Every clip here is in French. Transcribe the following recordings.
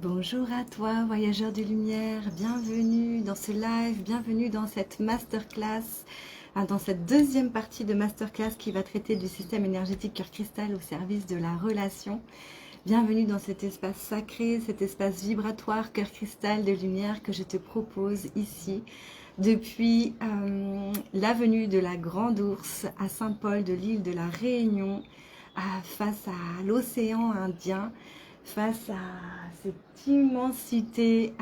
Bonjour à toi, voyageur de lumière, bienvenue dans ce live, bienvenue dans cette masterclass, dans cette deuxième partie de masterclass qui va traiter du système énergétique cœur cristal au service de la relation. Bienvenue dans cet espace sacré, cet espace vibratoire cœur cristal de lumière que je te propose ici depuis l'avenue de la Grande Ourse à Saint-Paul de l'île de la Réunion, face à l'océan Indien, face à cette immensité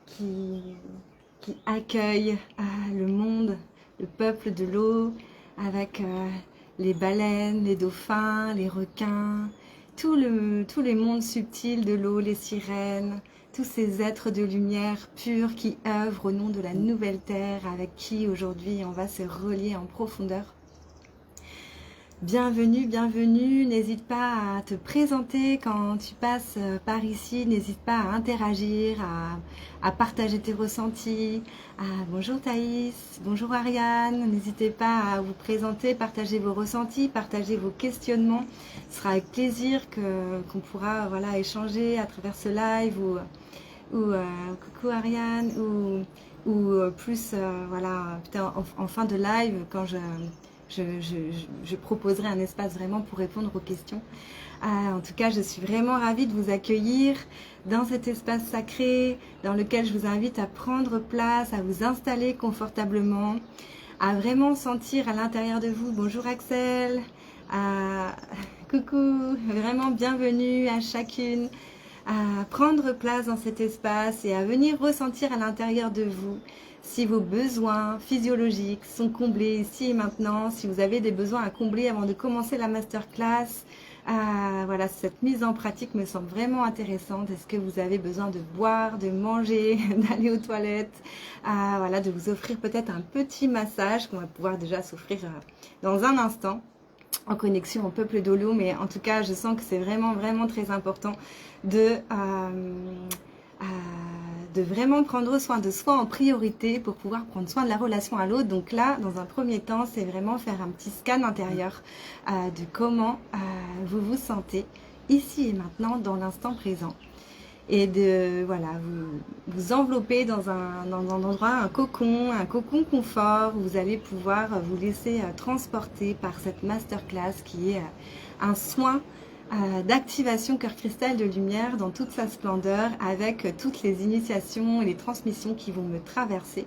qui, qui accueille le monde, le peuple de l'eau, avec les baleines, les dauphins, les requins, tous les mondes subtils de l'eau, les sirènes, tous ces êtres de lumière pure qui œuvrent au nom de la nouvelle terre, avec qui aujourd'hui on va se relier en profondeur. Bienvenue, bienvenue, n'hésite pas à te présenter quand tu passes par ici, n'hésite pas à interagir, à partager tes ressentis. Bonjour Thaïs, bonjour Ariane, n'hésitez pas à vous présenter, partager vos ressentis, partager vos questionnements. Ce sera avec plaisir qu'on pourra échanger à travers ce live coucou Ariane ou plus peut-être en fin de live quand je proposerai un espace vraiment pour répondre aux questions. En tout cas, je suis vraiment ravie de vous accueillir dans cet espace sacré dans lequel je vous invite à prendre place, à vous installer confortablement, à vraiment sentir à l'intérieur de vous. Bonjour Axel, coucou, vraiment bienvenue à chacune, à prendre place dans cet espace et à venir ressentir à l'intérieur de vous si vos besoins physiologiques sont comblés ici et maintenant, si vous avez des besoins à combler avant de commencer la masterclass. Voilà, cette mise en pratique me semble vraiment intéressante. Est-ce que vous avez besoin de boire, de manger, d'aller aux toilettes, voilà, de vous offrir peut-être un petit massage qu'on va pouvoir déjà s'offrir dans un instant en connexion au peuple d'Olo, mais en tout cas je sens que c'est vraiment très important de vraiment prendre soin de soi en priorité pour pouvoir prendre soin de la relation à l'autre. Donc là, dans un premier temps, c'est vraiment faire un petit scan intérieur de comment vous vous sentez ici et maintenant dans l'instant présent. Et de vous envelopper dans un endroit, un cocon confort où vous allez pouvoir vous laisser transporter par cette masterclass qui est un soin d'activation cœur cristal de lumière dans toute sa splendeur, avec toutes les initiations et les transmissions qui vont me traverser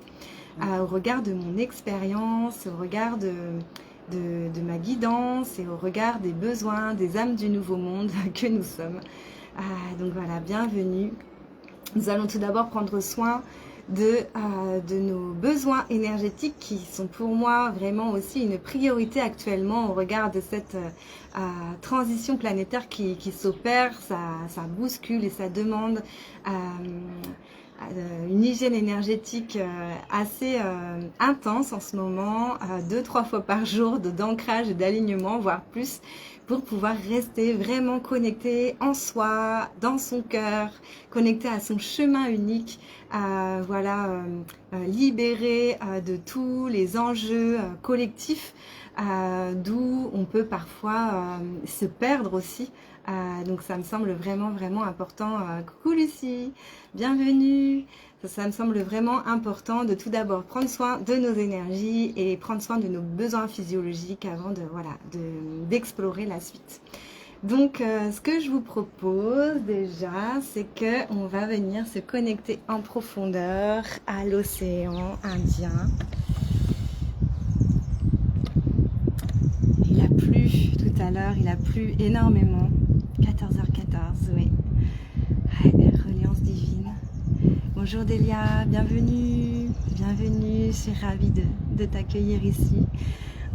au regard de mon expérience, au regard de ma guidance et au regard des besoins des âmes du nouveau monde que nous sommes. Donc voilà, bienvenue. Nous allons tout d'abord prendre soin de nos besoins énergétiques qui sont pour moi vraiment aussi une priorité actuellement au regard de cette transition planétaire qui s'opère. Ça bouscule et ça demande une hygiène énergétique assez intense en ce moment, 2-3 fois par jour d'ancrage et d'alignement, voire plus, pour pouvoir rester vraiment connecté en soi, dans son cœur, connecté à son chemin unique, libéré de tous les enjeux collectifs, d'où on peut parfois se perdre aussi. Donc ça me semble vraiment important. Coucou Lucie, bienvenue. Ça me semble vraiment important de tout d'abord prendre soin de nos énergies et prendre soin de nos besoins physiologiques avant d'explorer la suite. Donc ce que je vous propose déjà, c'est que on va venir se connecter en profondeur à l'océan Indien. Il a plu tout à l'heure, il a plu énormément. 14h14, oui. Reliance divine. Bonjour Delia, bienvenue, bienvenue, je suis ravie de t'accueillir ici.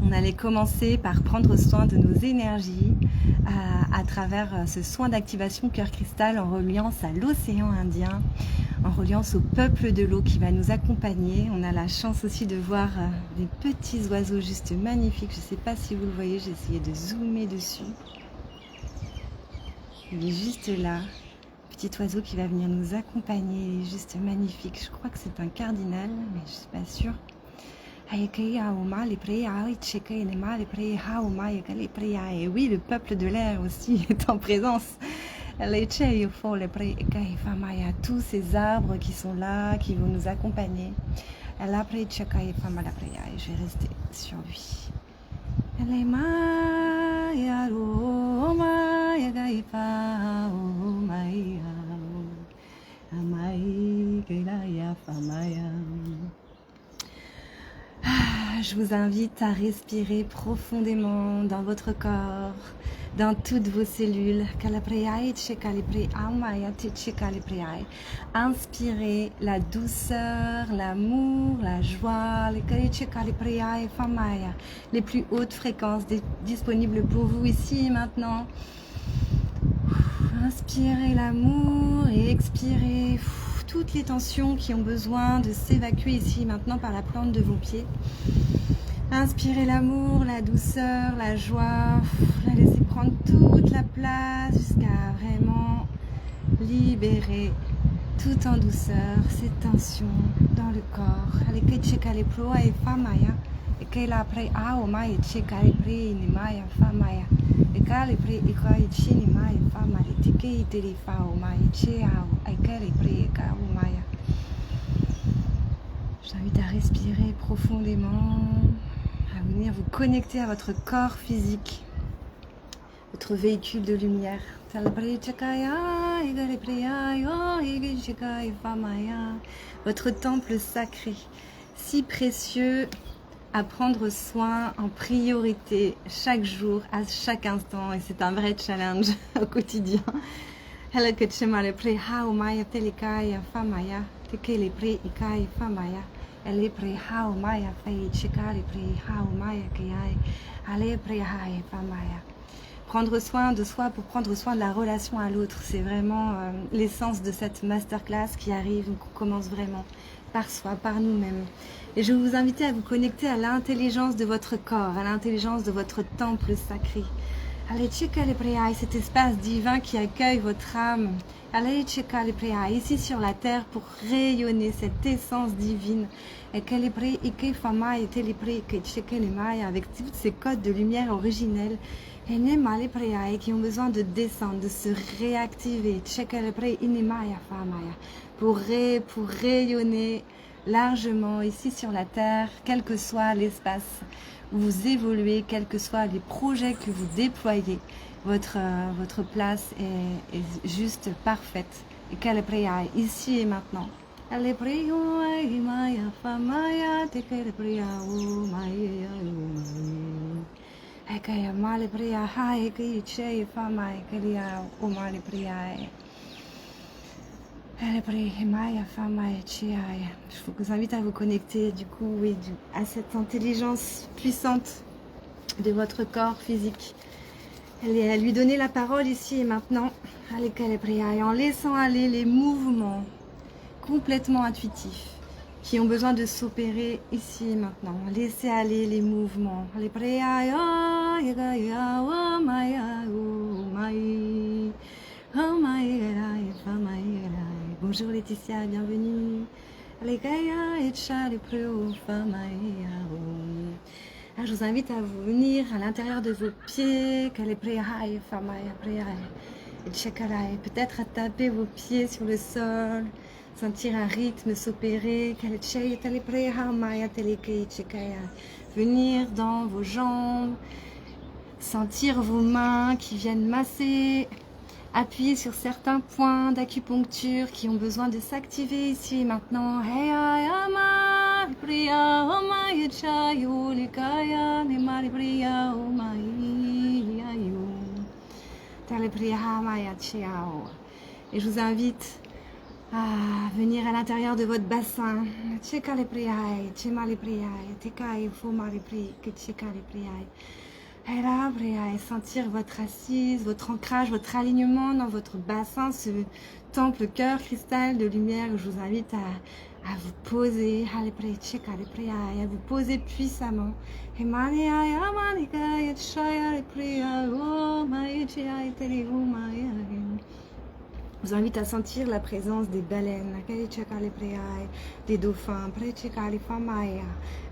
On allait commencer par prendre soin de nos énergies à travers ce soin d'activation cœur cristal en reliance à l'océan Indien, en reliance au peuple de l'eau qui va nous accompagner. On a la chance aussi de voir des petits oiseaux juste magnifiques. Je ne sais pas si vous le voyez, j'ai essayé de zoomer dessus. Il est juste là. Petit oiseau qui va venir nous accompagner, il est juste magnifique. Je crois que c'est un cardinal, mais je ne suis pas sûre. Et oui, le peuple de l'air aussi est en présence. Tous ces arbres qui sont là, qui vont nous accompagner. Je vais rester sur lui. Je vous invite à respirer profondément dans votre corps, dans toutes vos cellules. Inspirez la douceur, l'amour, la joie, les plus hautes fréquences disponibles pour vous ici et maintenant. Inspirez l'amour et expirez toutes les tensions qui ont besoin de s'évacuer ici et maintenant par la plante de vos pieds. Inspirez l'amour, la douceur, la joie, la laissez prendre toute la place jusqu'à vraiment libérer tout en douceur ces tensions dans le corps. J'invite à respirer profondément, à venir vous connecter à votre corps physique, votre véhicule de lumière. Votre temple sacré, si précieux à prendre soin en priorité chaque jour, à chaque instant, et c'est un vrai challenge au quotidien. Prendre soin de soi pour prendre soin de la relation à l'autre, c'est vraiment l'essence de cette masterclass qui arrive, qu'on commence vraiment par soi, par nous-mêmes. Et je vais vous inviter à vous connecter à l'intelligence de votre corps, à l'intelligence de votre temple sacré. Allez checker les prières, cet espace divin qui accueille votre âme. Allez checker les prières ici sur la terre pour rayonner cette essence divine. Et qu'elle est prête, et qu'elle avec toutes ces codes de lumière originelles. Et les prières qui ont besoin de descendre, de se réactiver. Checker les prières pour rayonner largement ici sur la terre, quel que soit l'espace où vous évoluez, quels que soient les projets que vous déployez, votre place est juste parfaite. Et qu'elle prie ici et maintenant. Je vous invite à vous connecter du coup à cette intelligence puissante de votre corps physique. Et à lui donner la parole ici et maintenant, en laissant aller les mouvements complètement intuitifs qui ont besoin de s'opérer ici et maintenant. Laissez aller les mouvements. Bonjour Laetitia, bienvenue. Alors, je vous invite à vous venir à l'intérieur de vos pieds, peut-être à taper vos pieds sur le sol, sentir un rythme s'opérer, venir dans vos jambes, sentir vos mains qui viennent masser, appuyer sur certains points d'acupuncture qui ont besoin de s'activer ici et maintenant. Et je vous invite à venir à l'intérieur de votre bassin. Et sentir votre assise, votre ancrage, votre alignement dans votre bassin, ce temple cœur cristal de lumière. Je vous invite à vous poser, à vous poser puissamment. Je vous invite à sentir la présence des baleines, des dauphins,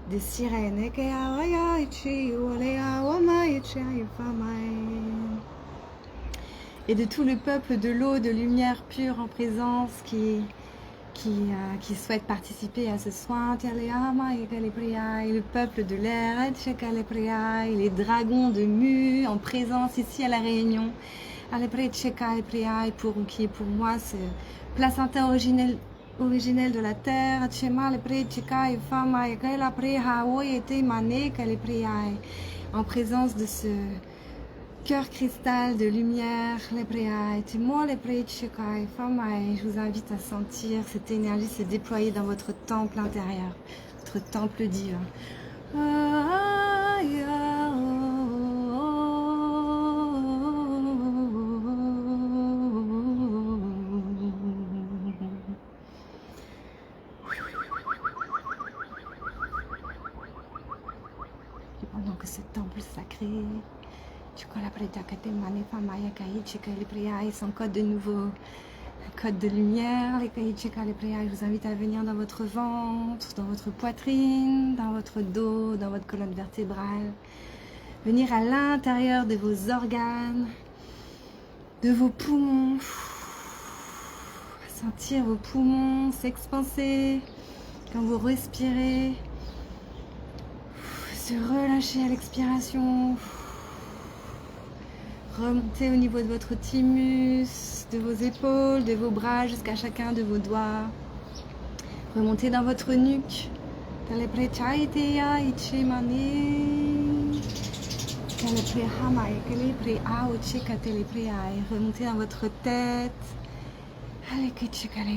des sirènes. et de tout le peuple de l'eau, de lumière pure en présence qui souhaite participer à ce soin. Et le peuple de l'air, et les dragons de Mu en présence ici à la Réunion. Qui est pour moi ce placenta originel de la terre. En présence de ce cœur cristal de lumière, je vous invite à sentir cette énergie se déployer dans votre temple intérieur, votre temple divin. Et pendant que ce temple sacré, son code de nouveau, code de lumière, je vous invite à venir dans votre ventre, dans votre poitrine, dans votre dos, dans votre colonne vertébrale, venir à l'intérieur de vos organes, de vos poumons, sentir vos poumons s'expanser quand vous respirez, se relâcher à l'expiration. Remontez au niveau de votre thymus, de vos épaules, de vos bras jusqu'à chacun de vos doigts. Remontez dans votre nuque. Remontez dans votre tête.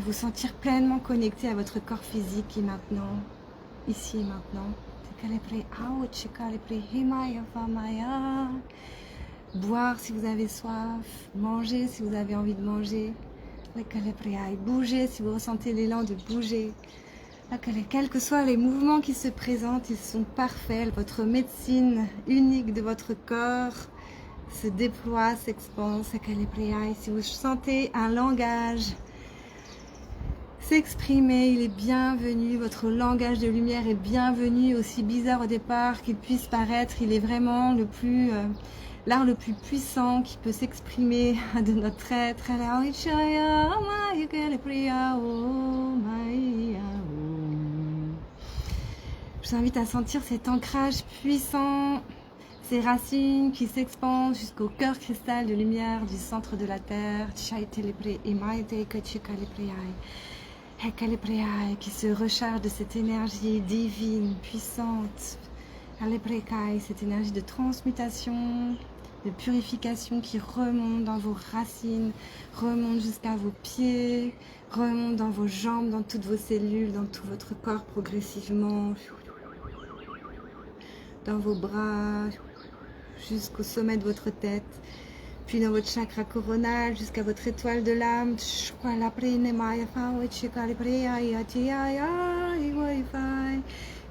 Vous sentir pleinement connecté à votre corps physique qui est maintenant, ici et maintenant. Boire si vous avez soif, manger si vous avez envie de manger, bouger si vous ressentez l'élan de bouger. Quels que soient les mouvements qui se présentent, ils sont parfaits. Votre médecine unique de votre corps se déploie, s'expanse. Si vous sentez un langage s'exprimer, il est bienvenu. Votre langage de lumière est bienvenu, aussi bizarre au départ qu'il puisse paraître. Il est vraiment l'art le plus puissant qui peut s'exprimer de notre être. Je vous invite à sentir cet ancrage puissant, ces racines qui s'expandent jusqu'au cœur cristal de lumière du centre de la terre, qui se recharge de cette énergie divine, puissante, cette énergie de transmutation, de purification qui remonte dans vos racines, remonte jusqu'à vos pieds, remonte dans vos jambes, dans toutes vos cellules, dans tout votre corps progressivement, dans vos bras, jusqu'au sommet de votre tête, puis dans votre chakra coronal, jusqu'à votre étoile de l'âme,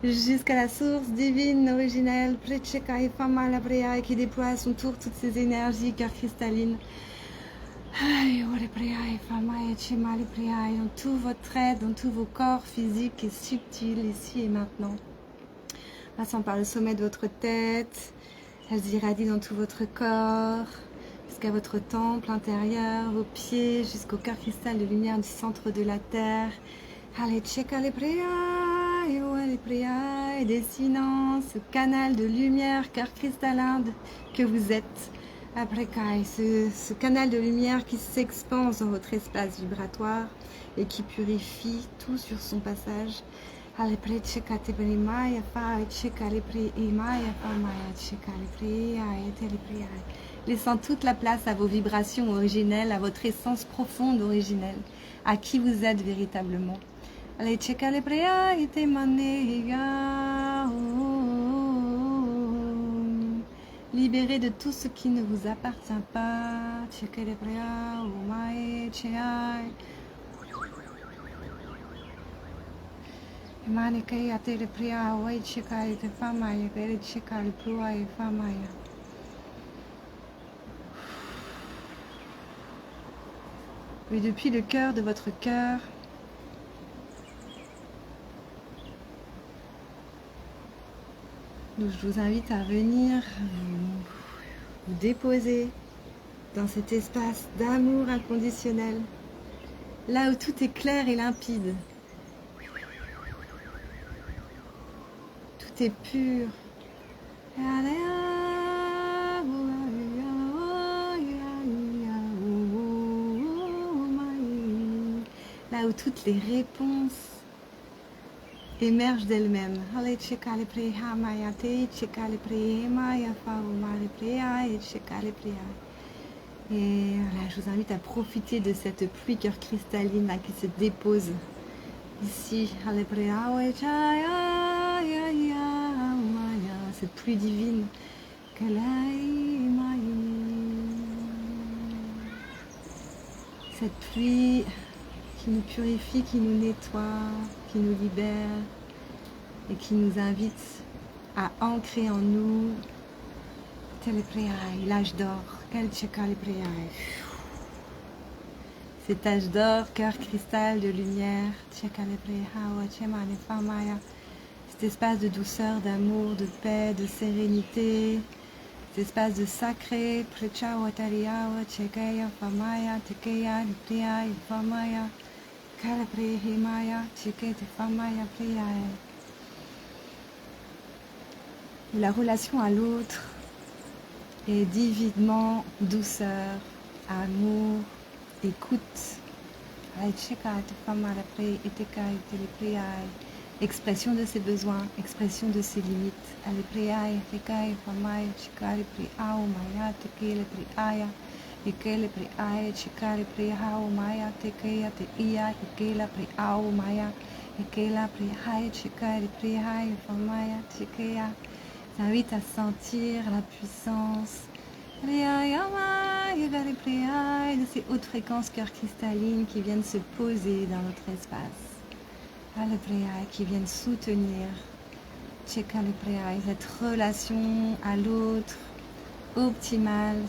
jusqu'à la source divine, originelle, qui déploie à son tour toutes ces énergies, cœur cristalline. Dans tout votre être, dans tout vos corps physiques et subtils, ici et maintenant. Passant par le sommet de votre tête, elles irradient dans tout votre corps, jusqu'à votre temple intérieur, vos pieds, jusqu'au cœur cristal de lumière du centre de la terre. Et dessinant ce canal de lumière, cœur cristallin que vous êtes. Après ce canal de lumière qui s'expanse dans votre espace vibratoire et qui purifie tout sur son passage. Laissant toute la place à vos vibrations originelles, à votre essence profonde originelle, à qui vous êtes véritablement. Libérez de tout ce qui ne vous appartient pas. Et depuis le cœur de votre cœur, je vous invite à venir vous déposer dans cet espace d'amour inconditionnel, là où tout est clair et limpide, tout est pur. Là où toutes les réponses émergent d'elles-mêmes. Et voilà, je vous invite à profiter de cette pluie cœur cristalline là, qui se dépose ici. Cette pluie divine. Cette pluie qui nous purifie, qui nous nettoie, qui nous libère et qui nous invite à ancrer en nous l'âge d'or. Cet âge d'or, cœur cristal de lumière, cet espace de douceur, d'amour, de paix, de sérénité, cet espace de sacré, la relation à l'autre est divinement douceur, amour, écoute, expression de ses besoins, expression de ses limites. Ça invite à sentir la puissance de ces hautes fréquences cœur cristalline qui viennent se poser dans notre espace. Qui viennent soutenir cette relation à l'autre optimale.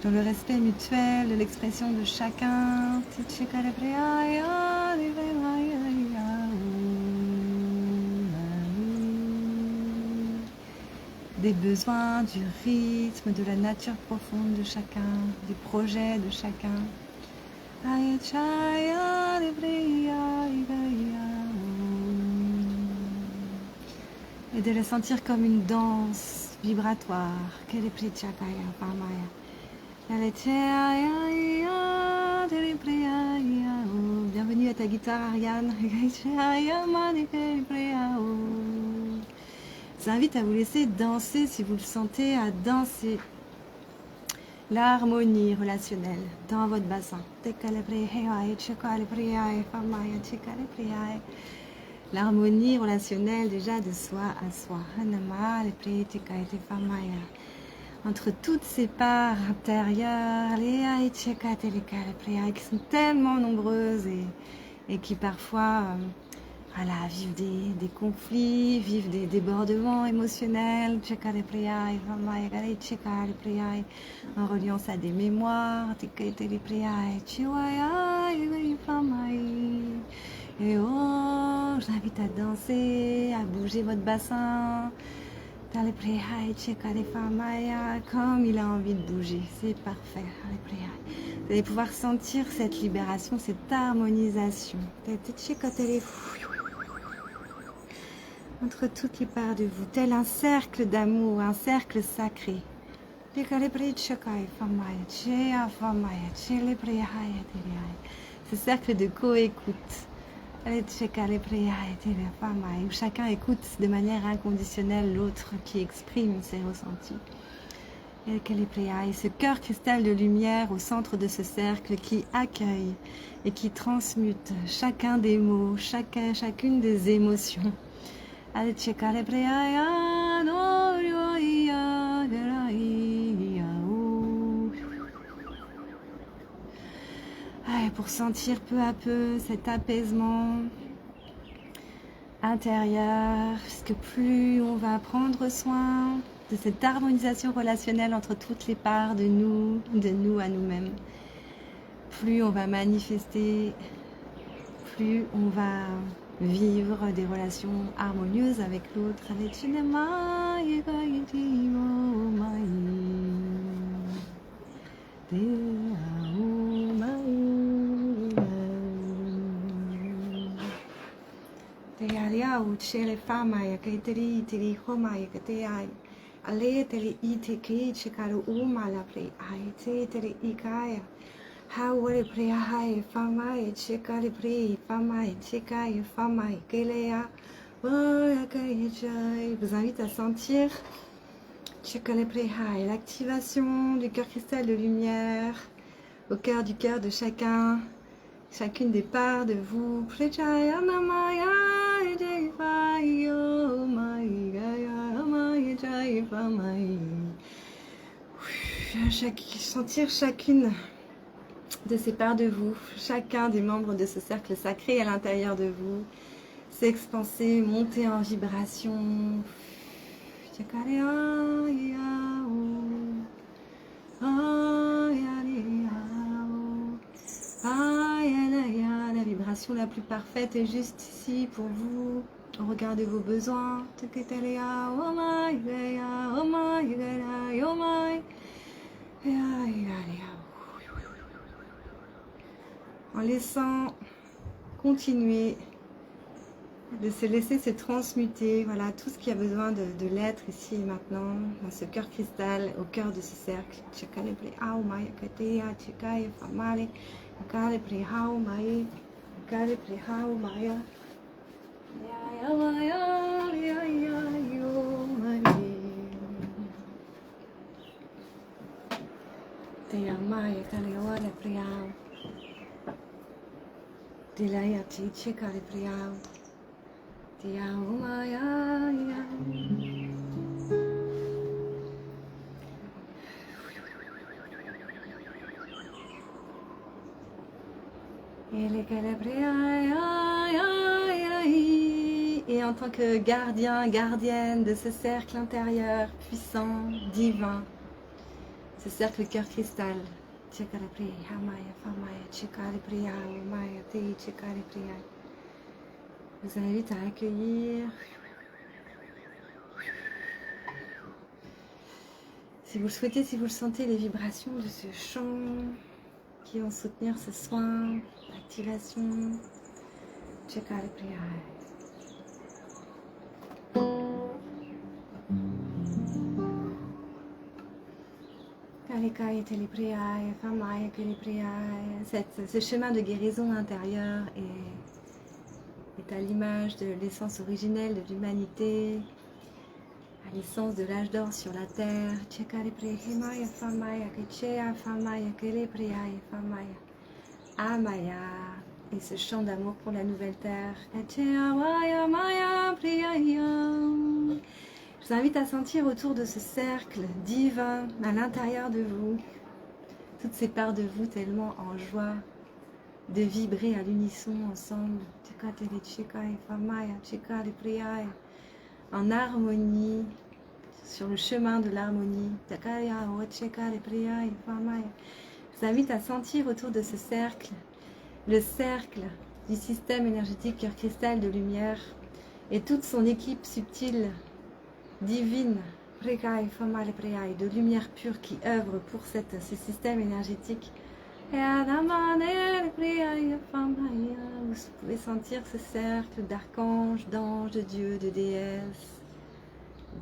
Dans le respect mutuel de l'expression de chacun. Des besoins, du rythme, de la nature profonde de chacun, des projets de chacun. Et de la sentir comme une danse vibratoire. Bienvenue à ta guitare, Ariane. Je vous invite à vous laisser danser, si vous le sentez, à danser l'harmonie relationnelle dans votre bassin. L'harmonie relationnelle déjà de soi à soi. Entre toutes ces parts intérieures, qui sont tellement nombreuses et qui parfois vivent des conflits, vivent des débordements émotionnels, en reliant ça à des mémoires. Et oh, je t'invite à danser, à bouger votre bassin, comme il a envie de bouger, c'est parfait. Vous allez pouvoir sentir cette libération, cette harmonisation entre toutes les parts de vous, tel un cercle d'amour, un cercle sacré. Ce cercle de co-écoute, où chacun écoute de manière inconditionnelle l'autre qui exprime ses ressentis. Et ce cœur cristal de lumière au centre de ce cercle qui accueille et qui transmute chacun des mots, chacune des émotions. Pour sentir peu à peu cet apaisement intérieur, puisque plus on va prendre soin de cette harmonisation relationnelle entre toutes les parts de nous à nous-mêmes, plus on va manifester, plus on va vivre des relations harmonieuses avec l'autre. Ale tele ite ke chekaru umala play ai te tele ikaya. How will play high famai chekari play famai chekai famai kelea. Je vous invite à sentir chekale play high, l'activation du cœur cristal de lumière au cœur du cœur de chacun, chacune des parts de vous. Sentir chacune de ces parts de vous, chacun des membres de ce cercle sacré à l'intérieur de vous, s'expanser, monter en vibration. La vibration la plus parfaite est juste ici pour vous, au regard de vos besoins. En laissant continuer de se laisser se transmuter, voilà, tout ce qui a besoin de l'être ici et maintenant, dans ce cœur cristal, au cœur de ce cercle. Et en tant que gardien, gardienne de ce cercle intérieur puissant, divin, ce cercle cœur cristal, je vous invite à accueillir, si vous le souhaitez, si vous le sentez, les vibrations de ce chant qui vont soutenir ce soin d'activation. Ce chemin de guérison intérieure est à l'image de l'essence originelle de l'humanité, à l'essence de l'âge d'or sur la terre. Amaya, et ce chant d'amour pour la nouvelle terre. Je vous invite à sentir autour de ce cercle divin à l'intérieur de vous, toutes ces parts de vous tellement en joie de vibrer à l'unisson ensemble, en harmonie, sur le chemin de l'harmonie. Je vous invite à sentir autour de ce cercle, le cercle du système énergétique cœur cristal de lumière et toute son équipe subtile, divine, de lumière pure qui œuvre pour ce système énergétique. Vous pouvez sentir ce cercle d'archanges, d'anges, de dieux, de déesses,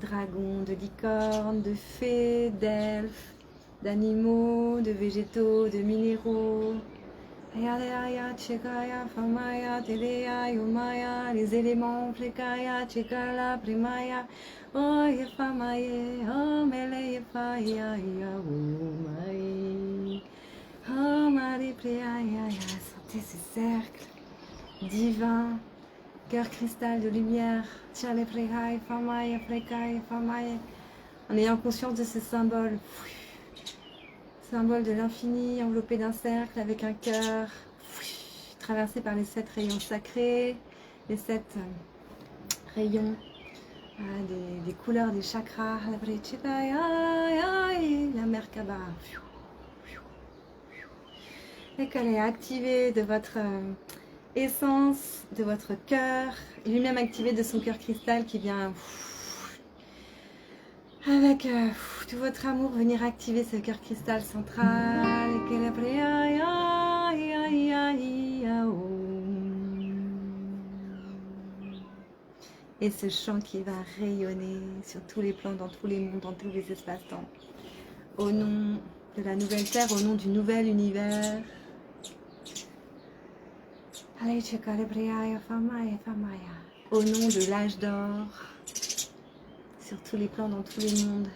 dragons, de licornes, de fées, d'elfes, d'animaux, de végétaux, de minéraux. Les éléments, sentez ce cercle divin, cœur cristal de lumière, en ayant conscience de ce symbole, symbole de l'infini, enveloppé d'un cercle avec un cœur, traversé par les 7 rayons sacrés, les 7 rayons des couleurs des chakras, la Merkaba. et qu'elle est activée de votre essence, de votre cœur, lui-même activé de son cœur cristal qui vient avec tout votre amour venir activer ce cœur cristal central. Et ce chant qui va rayonner sur tous les plans, dans tous les mondes, dans tous les espaces-temps. Au nom de la nouvelle terre, au nom du nouvel univers. Au nom de l'âge d'or, sur tous les plans, dans tous les mondes.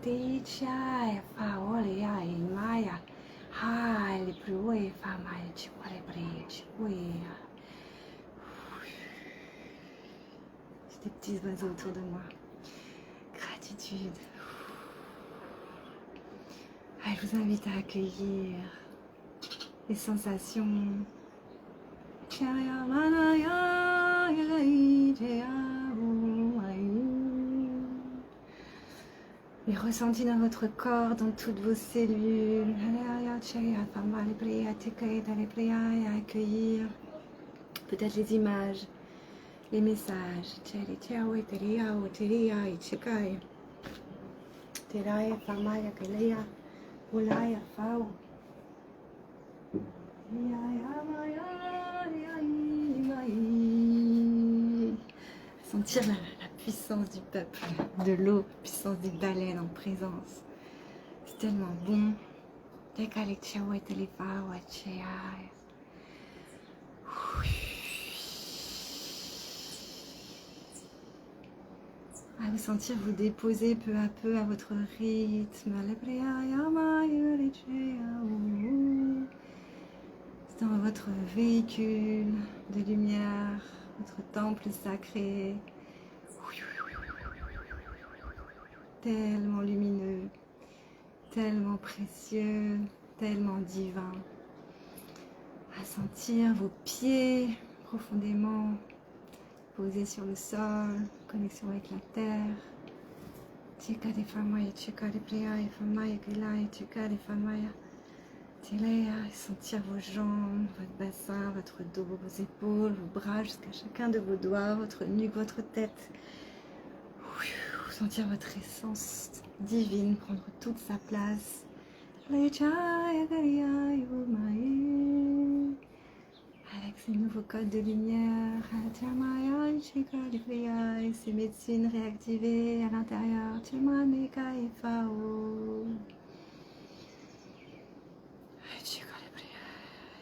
Chai, Faolia, Maya, Hai, les plus hauts, Famaya, Chihuahua, Chihuahua. J'ai des petits oiseaux autour de moi. Gratitude. Je vous invite à accueillir les sensations. Les ressentis dans votre corps, dans toutes vos cellules. Accueillir peut-être les images, les messages. Sentir la puissance du peuple, de l'eau, la puissance des baleines en présence. C'est tellement bon. À vous sentir vous déposer peu à peu à votre rythme. C'est dans votre véhicule de lumière, votre temple sacré. Tellement lumineux, tellement précieux, tellement divin. À sentir vos pieds profondément posés sur le sol, connexion avec la terre. Sentir vos jambes, votre bassin, votre dos, vos épaules, vos bras jusqu'à chacun de vos doigts, votre nuque, votre tête. Sentir votre essence divine prendre toute sa place. Avec ces nouveaux codes de lumière, ces médecines réactivées à l'intérieur.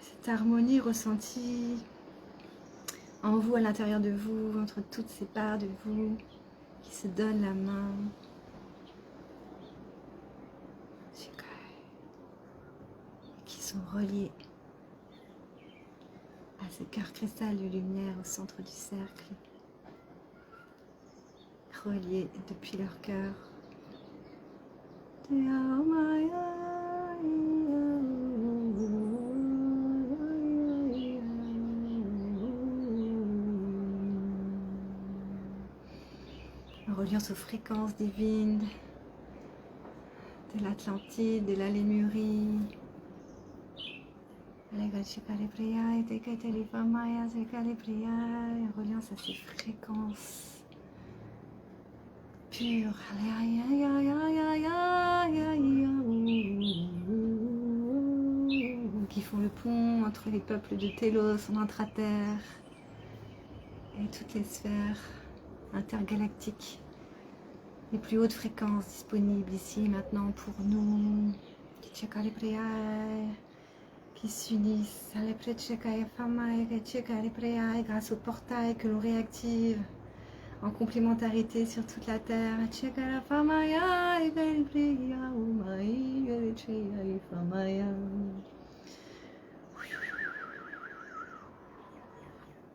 Cette harmonie ressentie en vous, à l'intérieur de vous, entre toutes ces parts de vous qui se donnent la main. Qui sont reliés à ce cœur cristal de lumière au centre du cercle. Reliés depuis leur cœur. Reliant aux fréquences divines de l'Atlantide, de la Lémurie. Reliant à ces fréquences pures. Qui font le pont entre les peuples de Télos, en intra-terre, et toutes les sphères intergalactiques. Les plus hautes fréquences disponibles ici maintenant pour nous. Qui s'unissent grâce au portail que l'on réactive en complémentarité sur toute la terre.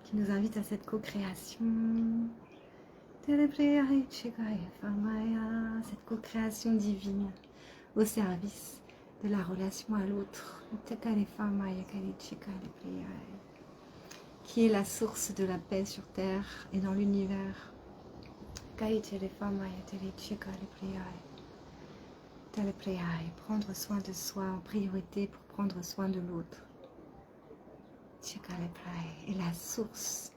Qui nous invite à cette co-création. Cette co-création divine au service de la relation à l'autre, qui est la source de la paix sur terre et dans l'univers. Prendre soin de soi en priorité pour prendre soin de l'autre. Et la source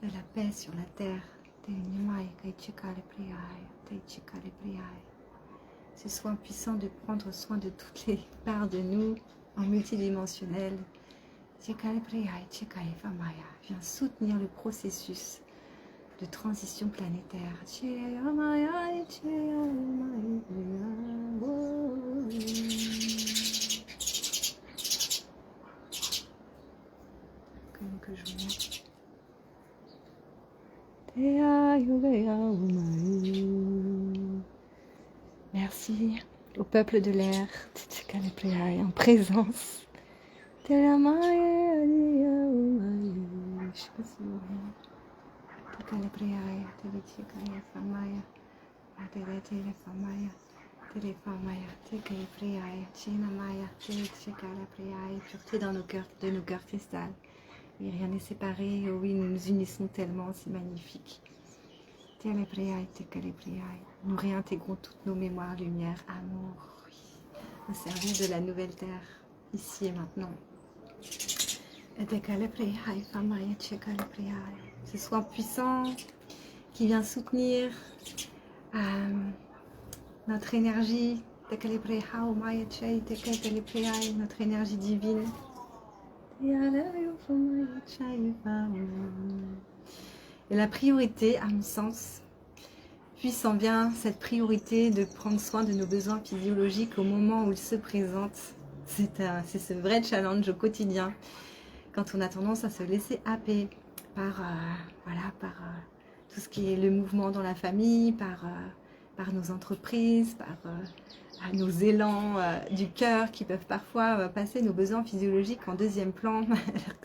de la paix sur la terre. Ce soin puissant de prendre soin de toutes les parts de nous en multidimensionnel. Vient soutenir le processus de transition planétaire. Comme que je vous montre. Merci au peuple de l'air, en présence. Je sais pas si vous pureté dans nos cœurs, de nos cœurs cristal. Et rien n'est séparé. Oh oui, nous nous unissons tellement, c'est magnifique. Nous réintégrons toutes nos mémoires, lumière, amour, oui, au service de la nouvelle terre, ici et maintenant. Ce soin puissant qui vient soutenir notre énergie, notre énergie divine. Et la priorité, à mon sens, puissant bien cette priorité de prendre soin de nos besoins physiologiques au moment où ils se présentent. C'est ce vrai challenge au quotidien, quand on a tendance à se laisser happer par, tout ce qui est le mouvement dans la famille, par nos entreprises, par nos élans du cœur qui peuvent parfois passer nos besoins physiologiques en deuxième plan, alors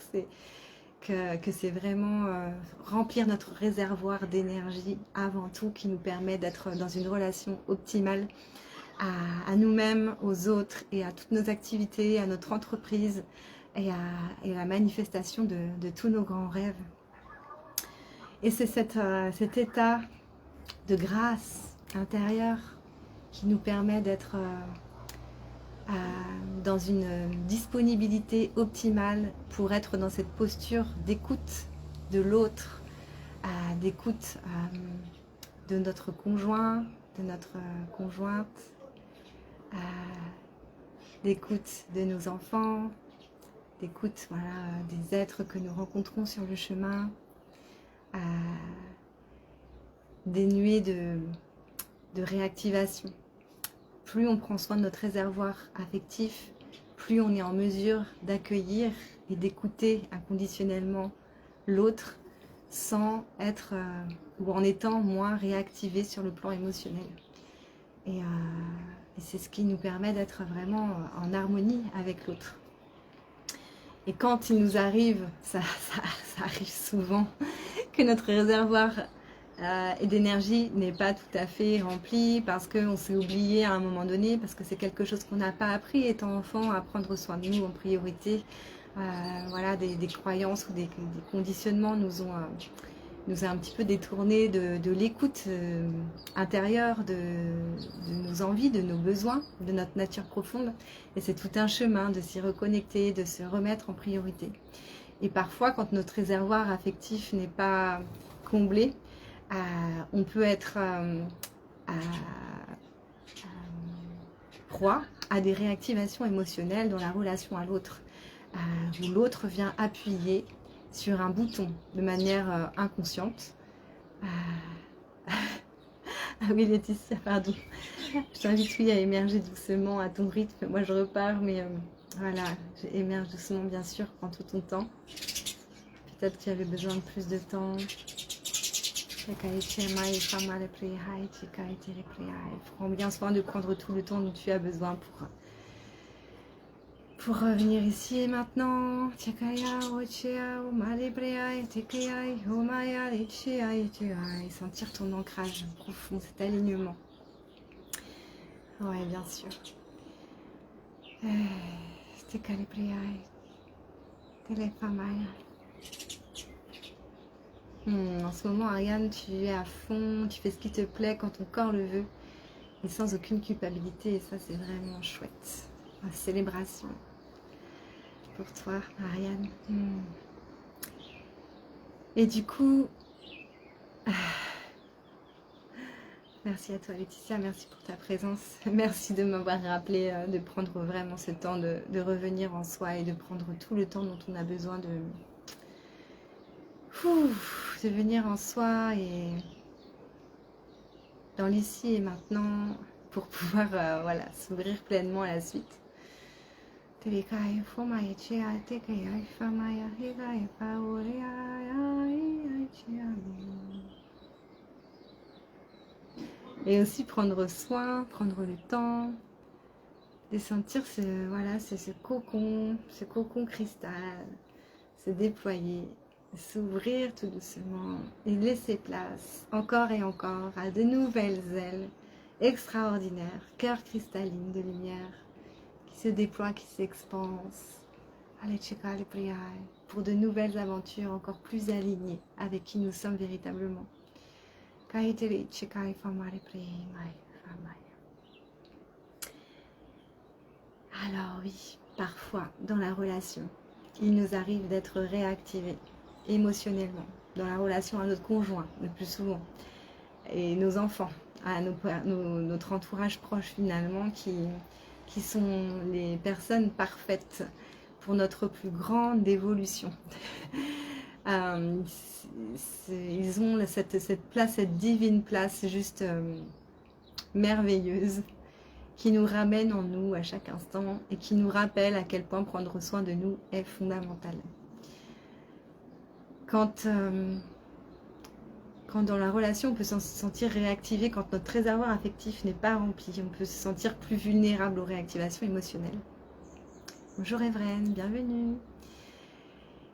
que c'est vraiment remplir notre réservoir d'énergie avant tout qui nous permet d'être dans une relation optimale à nous-mêmes, aux autres et à toutes nos activités, à notre entreprise et à la manifestation de tous nos grands rêves. Et c'est cet état de grâce intérieure qui nous permet d'être dans une disponibilité optimale pour être dans cette posture d'écoute de l'autre, d'écoute de notre conjoint, de notre conjointe, d'écoute de nos enfants, d'écoute des êtres que nous rencontrons sur le chemin, dénués de réactivation. Plus on prend soin de notre réservoir affectif, plus on est en mesure d'accueillir et d'écouter inconditionnellement l'autre sans être ou en étant moins réactivé sur le plan émotionnel. Et c'est ce qui nous permet d'être vraiment en harmonie avec l'autre. Et quand il nous arrive, ça arrive souvent, que notre réservoir et d'énergie n'est pas tout à fait rempli parce qu'on s'est oublié à un moment donné, parce que c'est quelque chose qu'on n'a pas appris étant enfant, à prendre soin de nous en priorité. Voilà, des croyances ou des conditionnements nous ont un petit peu détourné de l'écoute intérieure, de nos envies, de nos besoins, de notre nature profonde. Et c'est tout un chemin de s'y reconnecter, de se remettre en priorité. Et parfois, quand notre réservoir affectif n'est pas comblé, on peut être proie à des réactivations émotionnelles dans la relation à l'autre, où l'autre vient appuyer sur un bouton de manière inconsciente. Ah oui Laetitia, pardon. Je t'invite à émerger doucement à ton rythme. Moi je repars, mais voilà, j'émerge doucement bien sûr, prends tout ton temps. Peut-être qu'il y avait besoin de plus de temps. Prends bien soin de prendre tout le temps dont tu as besoin pour revenir ici et maintenant. Sentir ton ancrage profond, cet alignement. Ouais, bien sûr. En ce moment, Ariane, tu es à fond, tu fais ce qui te plaît quand ton corps le veut et sans aucune culpabilité, et ça c'est vraiment chouette. Une célébration pour toi, Ariane. Et du coup, merci à toi Laetitia, merci pour ta présence, merci de m'avoir rappelé de prendre vraiment ce temps de revenir en soi et de prendre tout le temps dont on a besoin de venir en soi et dans l'ici et maintenant pour pouvoir voilà, s'ouvrir pleinement à la suite. Et aussi prendre soin, prendre le temps de sentir voilà, ce cocon cristal se déployer, s'ouvrir tout doucement et laisser place encore et encore à de nouvelles ailes extraordinaires, cœur cristalline de lumière qui se déploie, qui s'expanse. Allez, pour de nouvelles aventures encore plus alignées avec qui nous sommes véritablement. Alors oui, parfois dans la relation, il nous arrive d'être réactivés émotionnellement, dans la relation à notre conjoint le plus souvent, et nos enfants, à notre entourage proche finalement, qui sont les personnes parfaites pour notre plus grande évolution. Ils ont cette place, cette divine place juste merveilleuse, qui nous ramène en nous à chaque instant et qui nous rappelle à quel point prendre soin de nous est fondamental. Quand dans la relation on peut se sentir réactivé, quand notre réservoir affectif n'est pas rempli, on peut se sentir plus vulnérable aux réactivations émotionnelles. Bonjour Evren, bienvenue.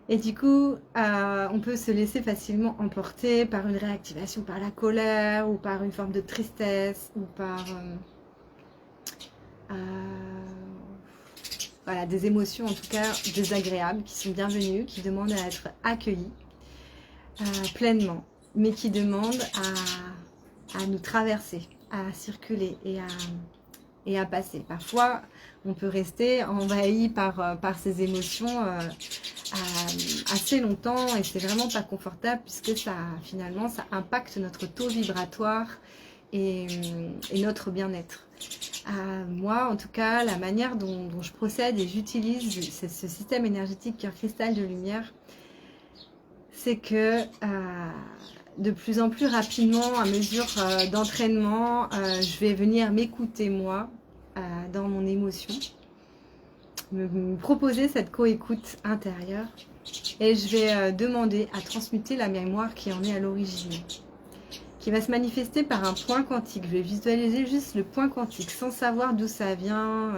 Et du coup, on peut se laisser facilement emporter par une réactivation, par la colère, ou par une forme de tristesse, ou par voilà, des émotions en tout cas désagréables, qui sont bienvenues, qui demandent à être accueillies pleinement, mais qui demandent à nous traverser, à circuler et à passer. Parfois, on peut rester envahi par ces émotions assez longtemps, et c'est vraiment pas confortable, puisque finalement ça impacte notre taux vibratoire et notre bien-être. Moi, en tout cas, la manière dont je procède et j'utilise ce système énergétique cœur cristal de lumière, c'est que de plus en plus rapidement, à mesure d'entraînement, je vais venir m'écouter moi dans mon émotion, me proposer cette coécoute intérieure, et je vais demander à transmuter la mémoire qui en est à l'origine, qui va se manifester par un point quantique. Je vais visualiser juste le point quantique sans savoir d'où ça vient.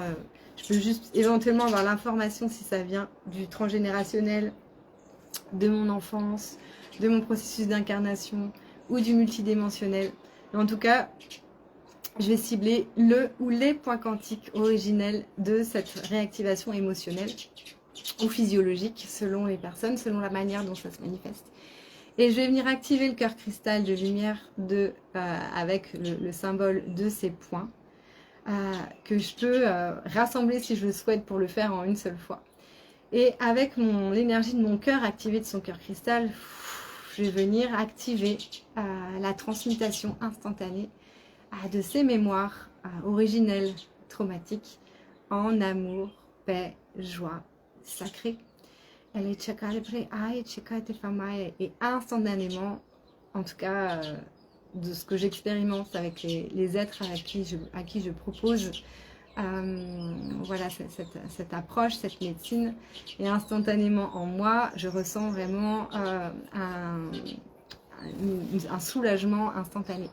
Je peux juste éventuellement avoir l'information si ça vient du transgénérationnel, de mon enfance, de mon processus d'incarnation ou du multidimensionnel. Mais en tout cas, je vais cibler le ou les points quantiques originels de cette réactivation émotionnelle ou physiologique selon les personnes, selon la manière dont ça se manifeste. Et je vais venir activer le cœur cristal de lumière avec le symbole de ces points que je peux rassembler si je le souhaite pour le faire en une seule fois. Et avec l'énergie de mon cœur activée de son cœur cristal, je vais venir activer la transmutation instantanée de ces mémoires originelles traumatiques en amour, paix, joie sacrée. Et instantanément, en tout cas de ce que j'expérimente avec les êtres à qui je propose voilà, cette approche, cette médecine, et instantanément en moi, je ressens vraiment un soulagement instantané.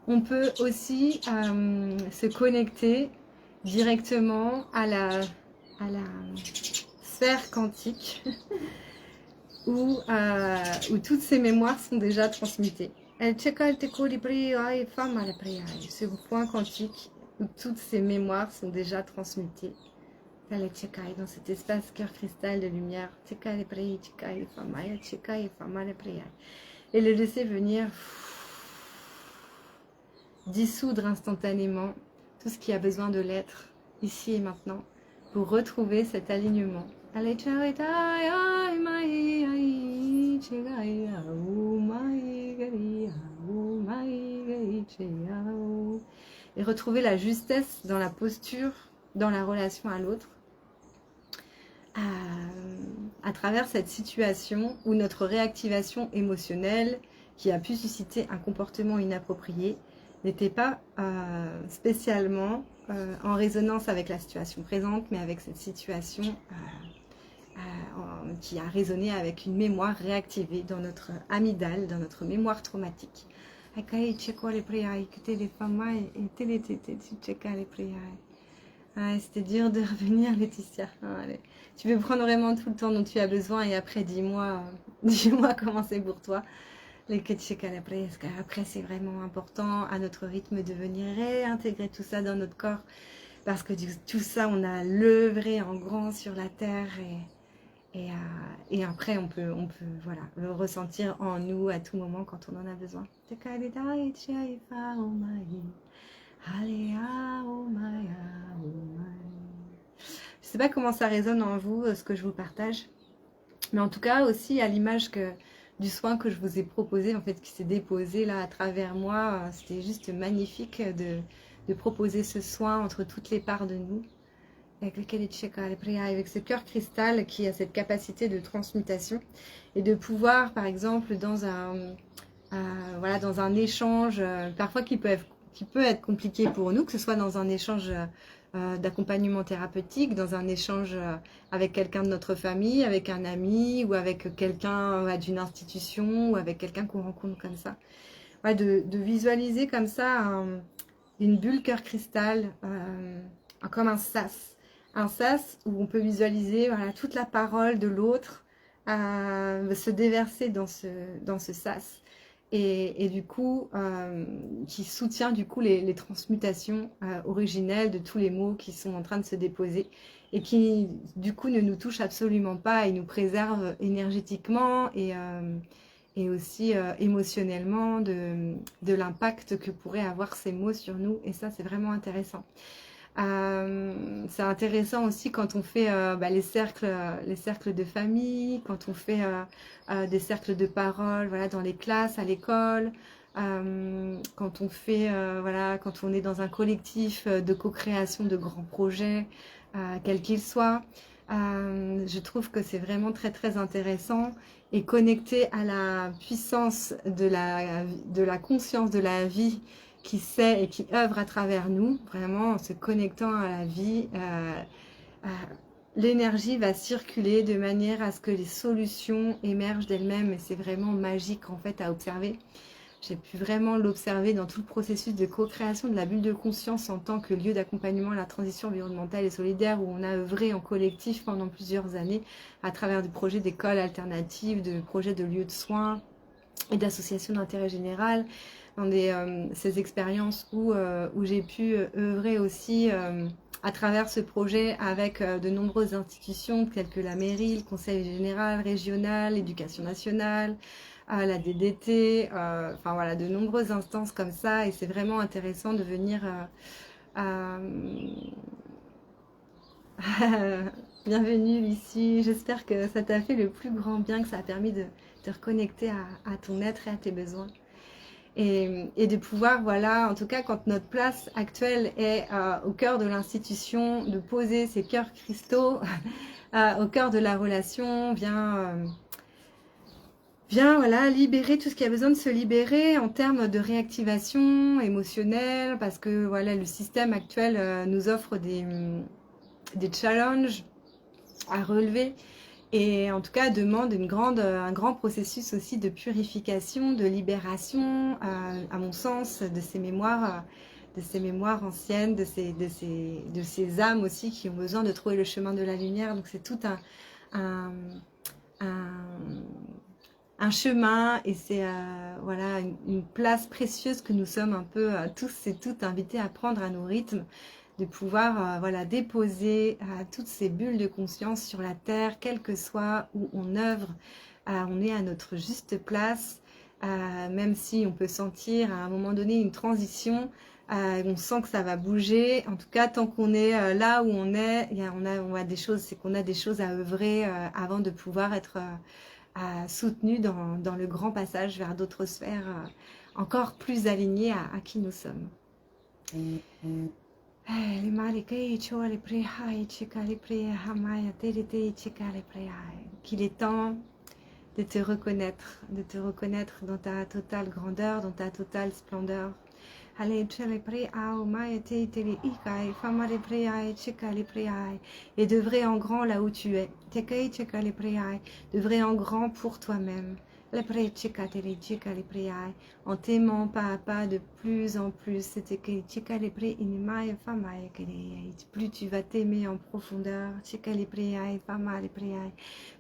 On peut aussi se connecter directement à la sphère quantique où toutes ces mémoires sont déjà transmutées. Ce point quantique où toutes ces mémoires sont déjà transmutées. Dans cet espace cœur cristal de lumière. Et le laisser venir dissoudre instantanément tout ce qui a besoin de l'être, ici et maintenant, pour retrouver cet alignement. Et retrouver la justesse dans la posture, dans la relation à l'autre, à travers cette situation où notre réactivation émotionnelle, qui a pu susciter un comportement inapproprié, n'était pas spécialement en résonance avec la situation présente, mais avec cette situation qui a résonné avec une mémoire réactivée dans notre amygdale, dans notre mémoire traumatique. Ah, c'était dur de revenir, Laetitia. Ah, allez. Tu peux prendre vraiment tout le temps dont tu as besoin et après, dis-moi dis-moi comment c'est pour toi. Après, c'est vraiment important à notre rythme de venir réintégrer tout ça dans notre corps. Parce que tout ça, on a levé en grand sur la terre et après, on peut voilà, le ressentir en nous à tout moment quand on en a besoin. Je sais pas comment ça résonne en vous, ce que je vous partage. Mais en tout cas, aussi à l'image du soin que je vous ai proposé, en fait, qui s'est déposé là à travers moi, c'était juste magnifique de proposer ce soin entre toutes les parts de nous. Avec ce cœur cristal qui a cette capacité de transmutation et de pouvoir, par exemple, dans voilà, dans un échange, parfois qui peut être compliqué pour nous, que ce soit dans un échange d'accompagnement thérapeutique, dans un échange avec quelqu'un de notre famille, avec un ami ou avec quelqu'un d'une institution ou avec quelqu'un qu'on rencontre comme ça. Ouais, de visualiser comme ça une bulle cœur cristal, comme un sas où on peut visualiser voilà, toute la parole de l'autre se déverser dans ce sas. Et du coup, qui soutient du coup les transmutations originelles de tous les mots qui sont en train de se déposer et qui du coup ne nous touchent absolument pas et nous préservent énergétiquement et aussi émotionnellement de l'impact que pourraient avoir ces mots sur nous. Et ça, c'est vraiment intéressant. C'est intéressant aussi quand on fait les cercles de famille, quand on fait des cercles de parole, voilà, dans les classes, à l'école, quand on fait, voilà, quand on est dans un collectif de co-création de grands projets, quels qu'ils soient. Je trouve que c'est vraiment très très intéressant et connecté à la puissance de la conscience de la vie qui sait et qui œuvre à travers nous, vraiment en se connectant à la vie, l'énergie va circuler de manière à ce que les solutions émergent d'elles-mêmes et c'est vraiment magique en fait à observer. J'ai pu vraiment l'observer dans tout le processus de co-création de la bulle de conscience en tant que lieu d'accompagnement à la transition environnementale et solidaire où on a œuvré en collectif pendant plusieurs années à travers des projets d'écoles alternatives, de projets de lieux de soins et d'associations d'intérêt général, dans ces expériences où j'ai pu œuvrer aussi à travers ce projet avec de nombreuses institutions telles que la mairie, le conseil général, régional, l'éducation nationale, la DDT, enfin voilà, de nombreuses instances comme ça et c'est vraiment intéressant de venir bienvenue Lucie, j'espère que ça t'a fait le plus grand bien, que ça a permis de te reconnecter à ton être et à tes besoins. Et de pouvoir, voilà, en tout cas quand notre place actuelle est au cœur de l'institution, de poser ces cœurs cristaux au cœur de la relation, vient voilà, libérer tout ce qui a besoin de se libérer en termes de réactivation émotionnelle, parce que voilà, le système actuel nous offre des challenges à relever et en tout cas demande un grand processus aussi de purification, de libération, à mon sens, de ces mémoires anciennes, de ces âmes aussi qui ont besoin de trouver le chemin de la lumière. Donc c'est tout un chemin et c'est voilà, une place précieuse que nous sommes un peu tous et toutes invités à prendre à nos rythmes, de pouvoir voilà, déposer toutes ces bulles de conscience sur la terre, quel que soit où on œuvre, on est à notre juste place, même si on peut sentir à un moment donné une transition, on sent que ça va bouger. En tout cas, tant qu'on est là où on est, on a des choses, c'est qu'on a des choses à œuvrer avant de pouvoir être soutenu dans le grand passage vers d'autres sphères encore plus alignées à qui nous sommes. Qu'il est temps de te reconnaître dans ta totale grandeur, dans ta totale splendeur, Allez, chele pre au maete tele ikai, famare preai, chekale preai. Et d'œuvrer en grand là où tu es. Tekei chekale preai. D'œuvrer en grand pour toi-même. Le pre chekatele chekale preai. En t'aimant pas à pas de plus en plus. C'était que chekale pre inimai famai kele. Plus tu vas t'aimer en profondeur. Chekale preai, famale preai.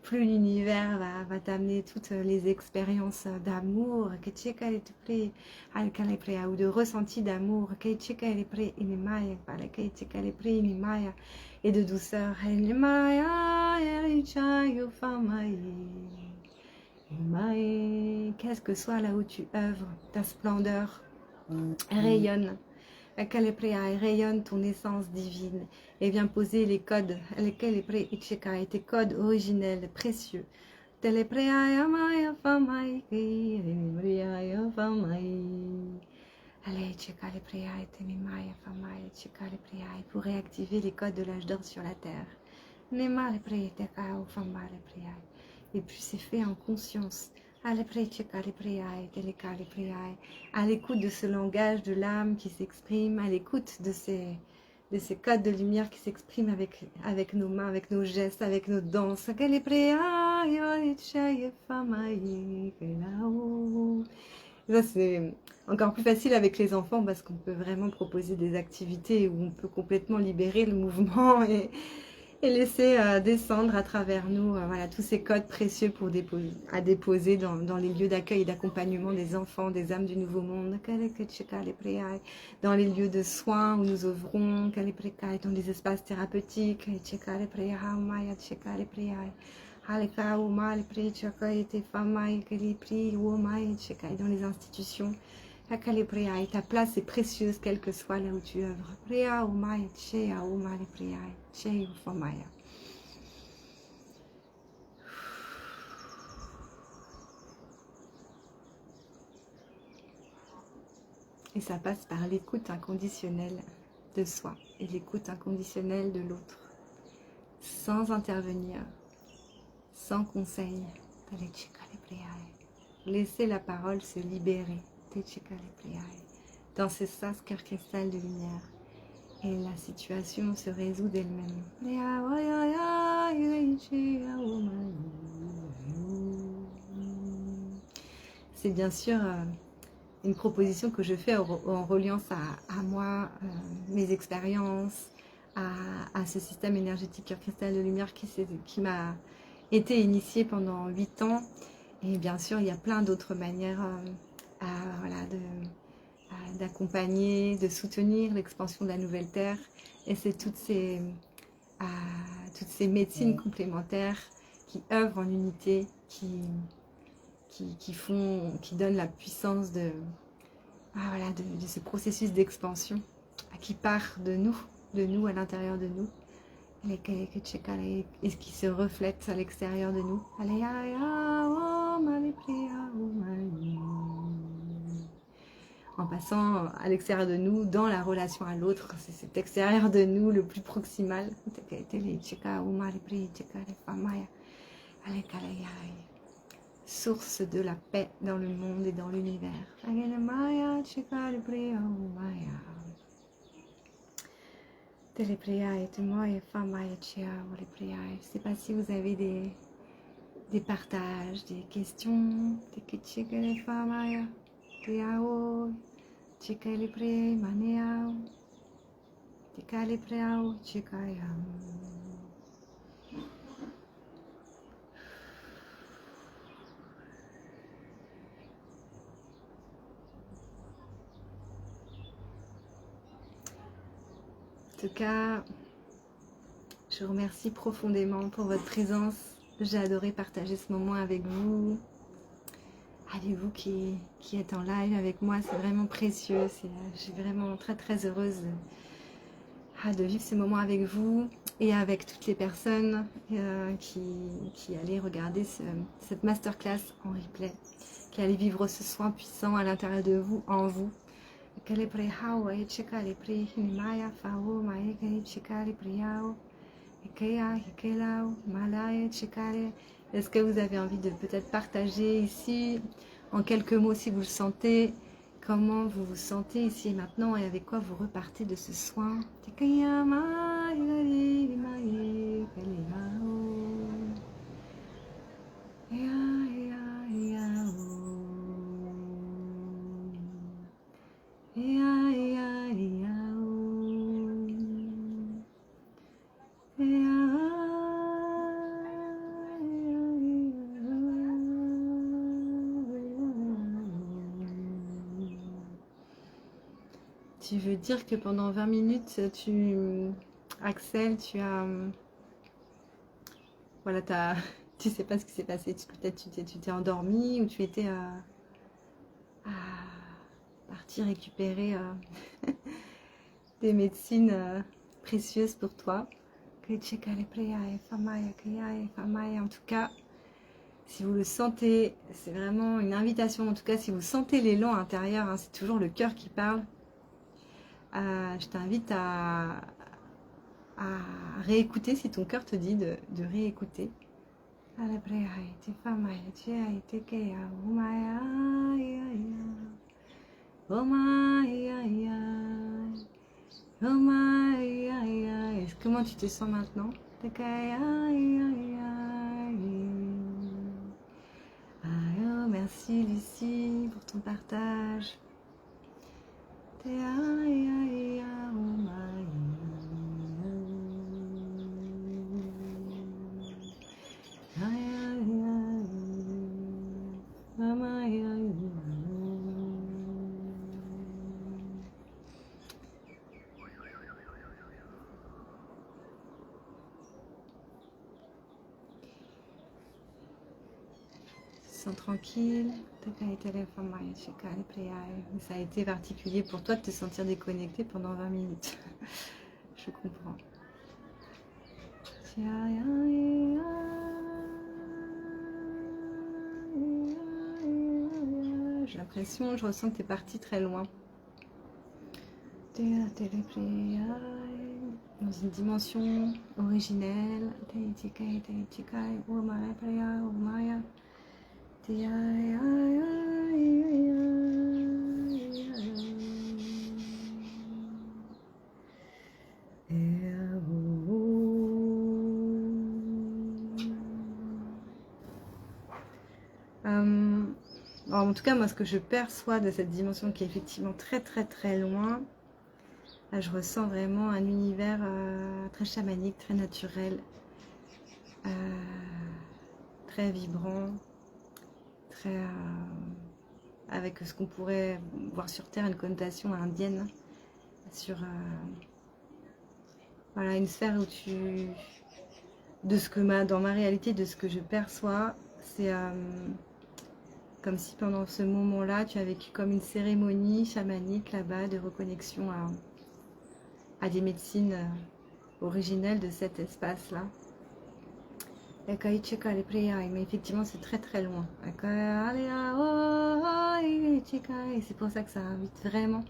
Plus l'univers va t'amener toutes les expériences d'amour. Que chekale pre ou de ressenti d'amour et de douceur. Quel que soit là où tu œuvres, ta splendeur rayonne. Rayonne ton essence divine et vient poser les codes, tes codes originels, précieux. Allez, pour réactiver les codes de l'âge d'or sur la terre. Et puis c'est fait en conscience. À l'écoute de ce langage de l'âme qui s'exprime, à l'écoute de ces codes de lumière qui s'expriment avec nos mains, avec nos gestes, avec nos danses. Ça, c'est encore plus facile avec les enfants parce qu'on peut vraiment proposer des activités où on peut complètement libérer le mouvement et laisser descendre à travers nous voilà, tous ces codes précieux à déposer dans les lieux d'accueil et d'accompagnement des enfants, des âmes du Nouveau Monde, dans les lieux de soins où nous œuvrons, dans les espaces thérapeutiques, dans les institutions. Ta place est précieuse, quelle que soit là où tu œuvres. Et ça passe par l'écoute inconditionnelle de soi et l'écoute inconditionnelle de l'autre, sans intervenir, sans conseil. Laissez la parole se libérer dans ce sas cristal de lumière et la situation se résout d'elle-même. C'est bien sûr une proposition que je fais en reliant ça à moi, mes expériences, à ce système énergétique cœur cristal de lumière qui m'a été initié pendant 8 ans. Et bien sûr, il y a plein d'autres manières voilà, d'accompagner, de soutenir l'expansion de la nouvelle Terre. Et c'est toutes ces médecines complémentaires qui œuvrent en unité, qui donnent la puissance de ce processus d'expansion qui part de nous à l'intérieur de nous. Et qui se reflète à l'extérieur de nous. En passant à l'extérieur de nous, dans la relation à l'autre, c'est cet extérieur de nous le plus proximal. Source de la paix dans le monde et dans l'univers. Je ne sais pas si vous avez des partages, des questions. En tout cas, je vous remercie profondément pour votre présence. J'ai adoré partager ce moment avec vous. Allez, vous qui êtes en live avec moi, c'est vraiment précieux. Je suis vraiment très très heureuse de vivre ce moment avec vous et avec toutes les personnes qui allaient regarder cette masterclass en replay, qui allaient vivre ce soin puissant à l'intérieur de vous, en vous. Est-ce que vous avez envie de peut-être partager ici, en quelques mots si vous le sentez, comment vous vous sentez ici et maintenant et avec quoi vous repartez de ce soin. Tu veux dire que pendant 20 minutes, Axel, voilà, tu sais pas ce qui s'est passé. Peut-être tu t'es endormi ou tu étais à partir récupérer des médecines précieuses pour toi. En tout cas, si vous le sentez, c'est vraiment une invitation. En tout cas, si vous sentez l'élan intérieur, hein, c'est toujours le cœur qui parle. Je t'invite à réécouter si ton cœur te dit de réécouter. Comment tu te sens maintenant? Merci Lucie pour ton partage. Tranquille, ça a été particulier pour toi de te sentir déconnecté pendant 20 minutes. Je comprends. J'ai l'impression, je ressens que tu es parti très loin. Dans une dimension originelle. En tout cas, moi, ce que je perçois de cette dimension qui est effectivement très très très loin, là, je ressens vraiment un univers très chamanique, très naturel, très vibrant, très avec ce qu'on pourrait voir sur Terre, une connotation indienne, sur voilà, une sphère où de ce que dans ma réalité, de ce que je perçois, c'est comme si pendant ce moment-là, tu as vécu comme une cérémonie chamanique là-bas de reconnexion à des médecines originelles de cet espace-là. Mais effectivement, c'est très très loin. Et c'est pour ça que ça invite vraiment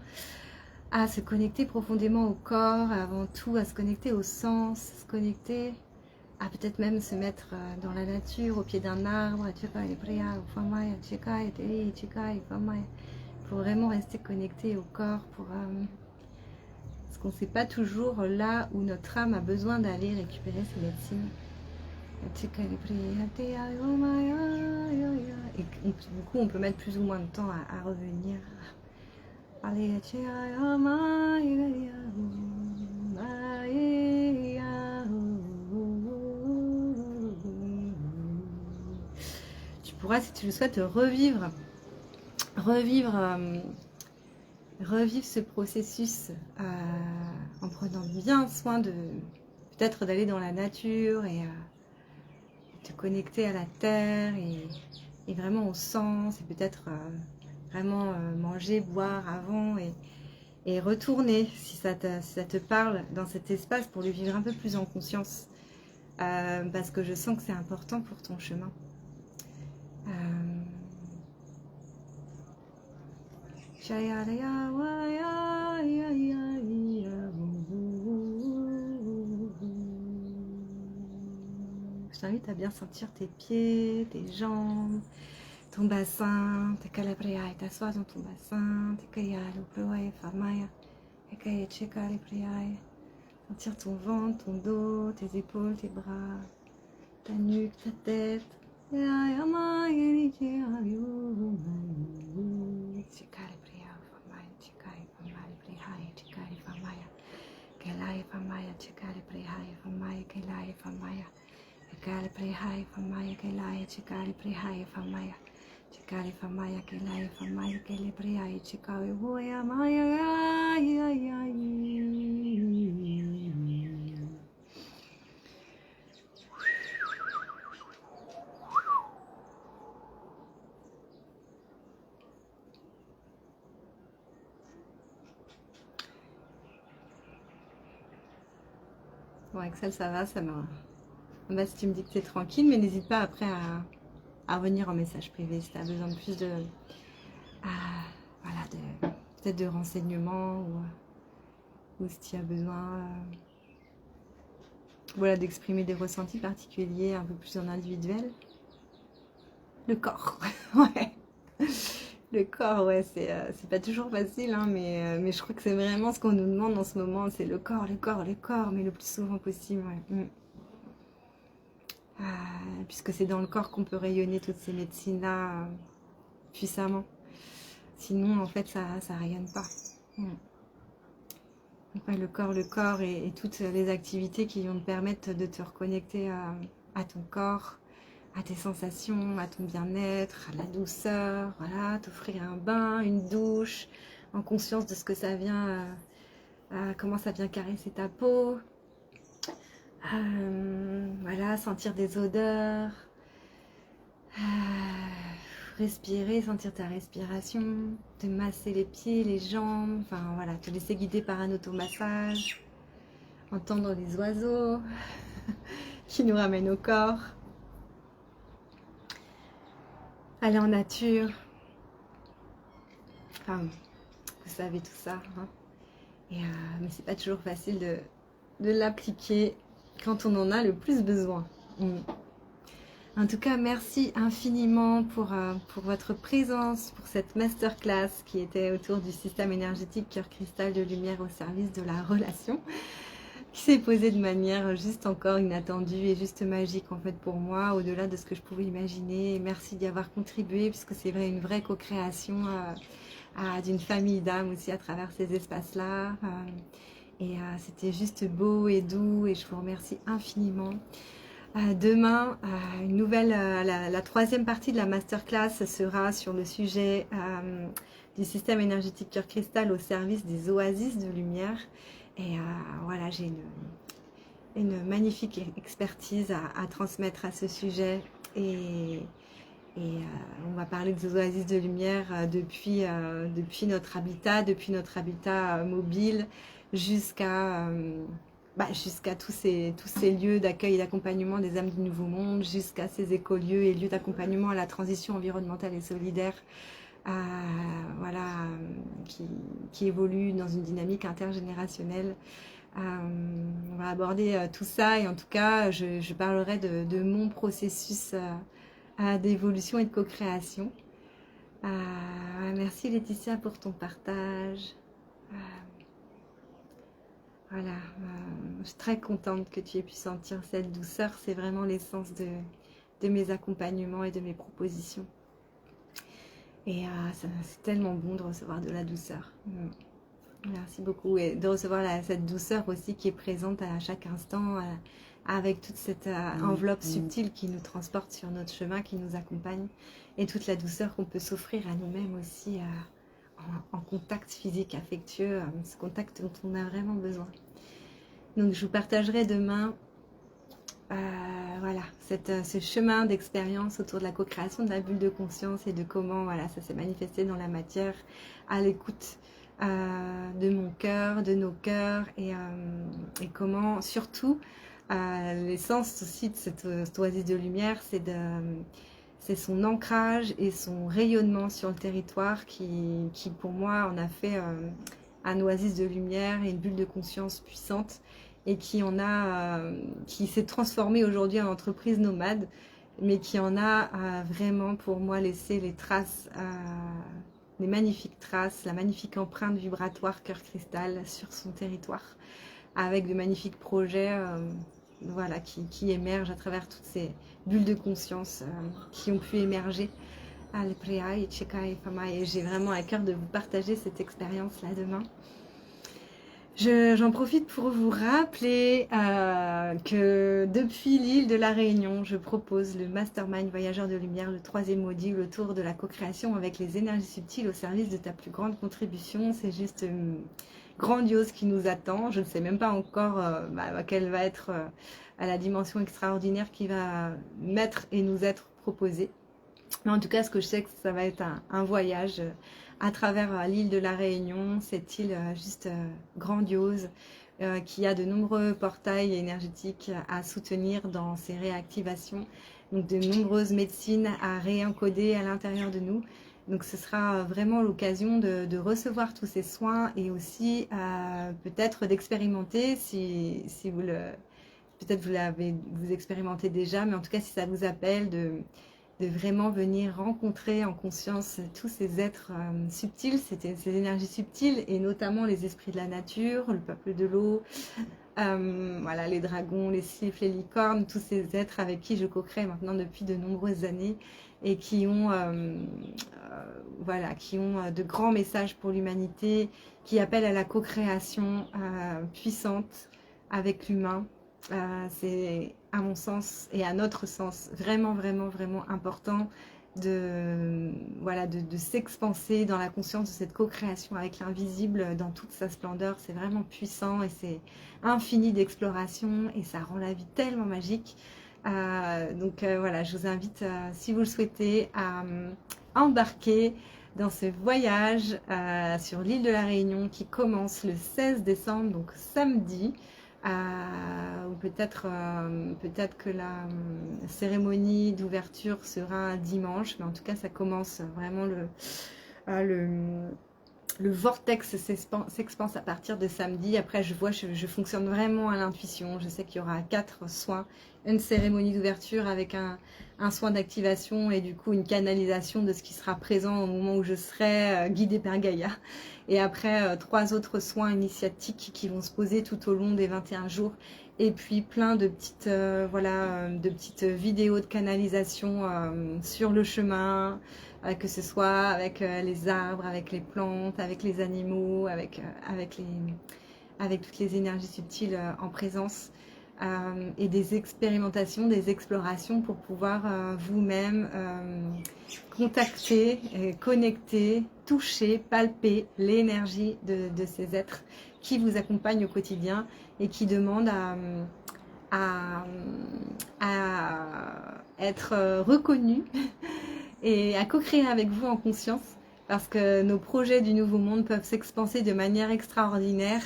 à se connecter profondément au corps, avant tout à se connecter au sens, se connecter à peut-être même se mettre dans la nature, au pied d'un arbre, pour vraiment rester connecté au corps, parce qu'on ne sait pas toujours là où notre âme a besoin d'aller récupérer ses médecines. Et du coup, on peut mettre plus ou moins de temps à revenir. Tu pourras, si tu le souhaites, revivre ce processus en prenant bien soin de peut-être d'aller dans la nature et te connecter à la terre et vraiment au sens et peut-être vraiment manger, boire avant et retourner si ça te parle dans cet espace pour le vivre un peu plus en conscience parce que je sens que c'est important pour ton chemin. Je t'invite à bien sentir tes pieds, tes jambes, ton bassin, te calabriai, t'assois dans ton bassin, te kayalo, ploai, famaya, te kaye chekale priai. Sentir ton ventre, ton dos, tes épaules, tes bras, ta nuque, ta tête. Kelai famaya, chikali prihaya famaya, kelai famaya, chikali prihaya famaya, kelai chikali prihaya famaya, chikali famaya, kelai famaya, kelai prihaya, chikali voya maya, ay ay ay. Bon, Axel, ça va, ça m'a... Bah, si tu me dis que tu es tranquille, mais n'hésite pas après à revenir en message privé si tu as besoin de plus de... voilà, peut-être de renseignements ou si tu as besoin voilà, d'exprimer des ressentis particuliers un peu plus en individuel. Le corps, ouais. Le corps, ouais, c'est pas toujours facile, hein, mais je crois que c'est vraiment ce qu'on nous demande en ce moment, c'est le corps, le corps, le corps, mais le plus souvent possible, ouais. Puisque c'est dans le corps qu'on peut rayonner toutes ces médecines-là puissamment. Sinon, en fait, ça rayonne pas. Donc, ouais, le corps et toutes les activités qui vont te permettre de te reconnecter à ton corps, à tes sensations, à ton bien-être, à la douceur, voilà, t'offrir un bain, une douche, en conscience de ce que ça vient, comment ça vient caresser ta peau, voilà, sentir des odeurs, respirer, sentir ta respiration, te masser les pieds, les jambes, enfin voilà, te laisser guider par un automassage, entendre les oiseaux qui nous ramènent au corps. Aller en nature, enfin, vous savez tout ça, hein. Mais c'est pas toujours facile de l'appliquer quand on en a le plus besoin. En tout cas, merci infiniment pour votre présence, pour cette masterclass qui était autour du système énergétique cœur cristal de lumière au service de la relation, qui s'est posée de manière juste encore inattendue et juste magique en fait pour moi, au-delà de ce que je pouvais imaginer. Et merci d'y avoir contribué, puisque c'est vrai, une vraie co-création d'une famille d'âmes aussi à travers ces espaces-là. C'était juste beau et doux, et je vous remercie infiniment. Demain, la troisième partie de la masterclass sera sur le sujet du système énergétique cœur cristal au service des oasis de lumière. Et voilà, j'ai une magnifique expertise à transmettre à ce sujet. Et on va parler des oasis de lumière depuis notre habitat mobile jusqu'à tous ces lieux d'accueil et d'accompagnement des âmes du Nouveau Monde, jusqu'à ces écolieux et lieux d'accompagnement à la transition environnementale et solidaire, voilà, qui évoluent dans une dynamique intergénérationnelle. On va aborder tout ça, et en tout cas, je parlerai de mon processus d'évolution et de co-création. Merci Laetitia pour ton partage. Voilà, je suis très contente que tu aies pu sentir cette douceur. C'est vraiment l'essence de mes accompagnements et de mes propositions. Et c'est tellement bon de recevoir de la douceur. Merci beaucoup. Et de recevoir cette douceur aussi qui est présente à chaque instant, avec toute cette enveloppe subtile qui nous transporte sur notre chemin, qui nous accompagne. Et toute la douceur qu'on peut s'offrir à nous-mêmes aussi en contact physique, affectueux, ce contact dont on a vraiment besoin. Donc je vous partagerai demain voilà, ce chemin d'expérience autour de la co-création de la bulle de conscience et de comment voilà, ça s'est manifesté dans la matière, à l'écoute de mon cœur, de nos cœurs, et comment surtout l'essence aussi de cette oasis de lumière, c'est son ancrage et son rayonnement sur le territoire qui pour moi en a fait un oasis de lumière et une bulle de conscience puissante, et qui s'est transformée aujourd'hui en entreprise nomade, mais qui en a vraiment pour moi laissé les traces, les magnifiques traces, la magnifique empreinte vibratoire cœur cristal sur son territoire, avec de magnifiques projets voilà, qui émergent à travers toutes ces bulles de conscience qui ont pu émerger. Et j'ai vraiment à cœur de vous partager cette expérience-là demain. J'en profite pour vous rappeler que depuis l'île de la Réunion, je propose le Mastermind Voyageurs de Lumière, le 3e module autour de la co-création avec les énergies subtiles au service de ta plus grande contribution. C'est juste grandiose qui nous attend. Je ne sais même pas encore quelle va être la dimension extraordinaire qui va m'être et nous être proposée. Mais en tout cas, ce que je sais, que ça va être un voyage à travers l'île de la Réunion, cette île juste grandiose, qui a de nombreux portails énergétiques à soutenir dans ses réactivations, donc de nombreuses médecines à réencoder à l'intérieur de nous. Donc ce sera vraiment l'occasion de recevoir tous ces soins et aussi peut-être d'expérimenter si vous le... Peut-être vous expérimentez déjà, mais en tout cas si ça vous appelle de vraiment venir rencontrer en conscience tous ces êtres subtils, ces énergies subtiles, et notamment les esprits de la nature, le peuple de l'eau, voilà, les dragons, les sylphes, les licornes, tous ces êtres avec qui je co-crée maintenant depuis de nombreuses années et qui ont, voilà, qui ont de grands messages pour l'humanité, qui appellent à la co-création puissante avec l'humain. C'est à mon sens et à notre sens vraiment important voilà, de s'expanser dans la conscience de cette co-création avec l'invisible dans toute sa splendeur. C'est vraiment puissant et c'est infini d'exploration et ça rend la vie tellement magique. Donc voilà, je vous invite, si vous le souhaitez, à embarquer dans ce voyage sur l'île de la Réunion qui commence le 16 décembre, donc samedi. Ou peut-être que la cérémonie d'ouverture sera dimanche, mais en tout cas ça commence vraiment le vortex s'expanse à partir de samedi. Après je fonctionne vraiment à l'intuition. Je sais qu'il y aura 4 soins, une cérémonie d'ouverture avec un soin d'activation et du coup une canalisation de ce qui sera présent au moment où je serai guidée par Gaïa. Et après 3 autres soins initiatiques qui vont se poser tout au long des 21 jours. Et puis plein de petites, de petites vidéos de canalisation sur le chemin, que ce soit avec les arbres, avec les plantes, avec les animaux, avec toutes les énergies subtiles en présence. Et des expérimentations, des explorations pour pouvoir vous-même contacter, connecter, toucher, palper l'énergie de ces êtres qui vous accompagnent au quotidien et qui demandent à être reconnus et à co-créer avec vous en conscience, parce que nos projets du Nouveau Monde peuvent s'expanser de manière extraordinaire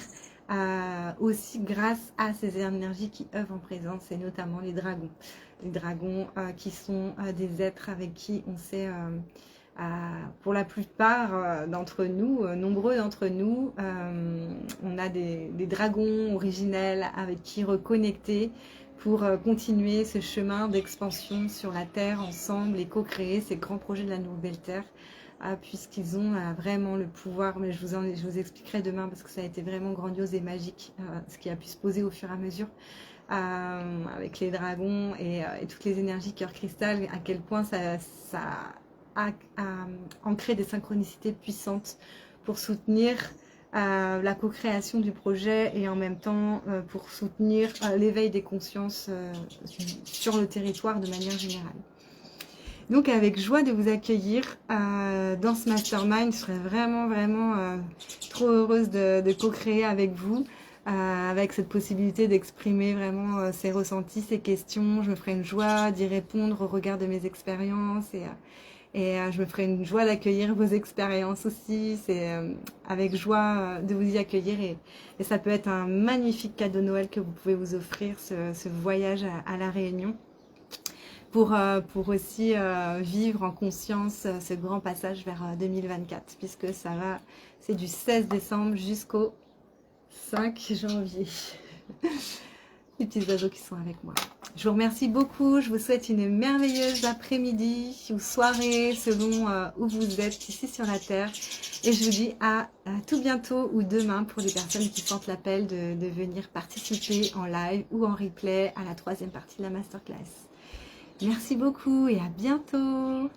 aussi grâce à ces énergies qui œuvrent en présence, et notamment les dragons. Les dragons qui sont des êtres avec qui on sait, pour la plupart d'entre nous, nombreux d'entre nous, on a des dragons originels avec qui reconnecter pour continuer ce chemin d'expansion sur la Terre ensemble et co-créer ces grands projets de la nouvelle Terre. Puisqu'ils ont vraiment le pouvoir, mais je vous expliquerai demain parce que ça a été vraiment grandiose et magique ce qui a pu se poser au fur et à mesure avec les dragons et toutes les énergies cœur cristal, à quel point ça a ancré des synchronicités puissantes pour soutenir la co-création du projet et en même temps pour soutenir l'éveil des consciences sur le territoire de manière générale. Donc avec joie de vous accueillir dans ce mastermind. Je serais vraiment trop heureuse de co-créer avec vous, avec cette possibilité d'exprimer vraiment ses ressentis, ses questions. Je me ferai une joie d'y répondre au regard de mes expériences et je me ferai une joie d'accueillir vos expériences aussi. C'est avec joie de vous y accueillir et ça peut être un magnifique cadeau Noël que vous pouvez vous offrir, ce voyage à la Réunion. Pour aussi vivre en conscience ce grand passage vers 2024, puisque ça va, c'est du 16 décembre jusqu'au 5 janvier. les petits oiseaux qui sont avec moi. Je vous remercie beaucoup, je vous souhaite une merveilleuse après-midi ou soirée selon où vous êtes ici sur la Terre. Et je vous dis à tout bientôt ou demain pour les personnes qui sentent l'appel de venir participer en live ou en replay à la 3e partie de la masterclass. Merci beaucoup et à bientôt.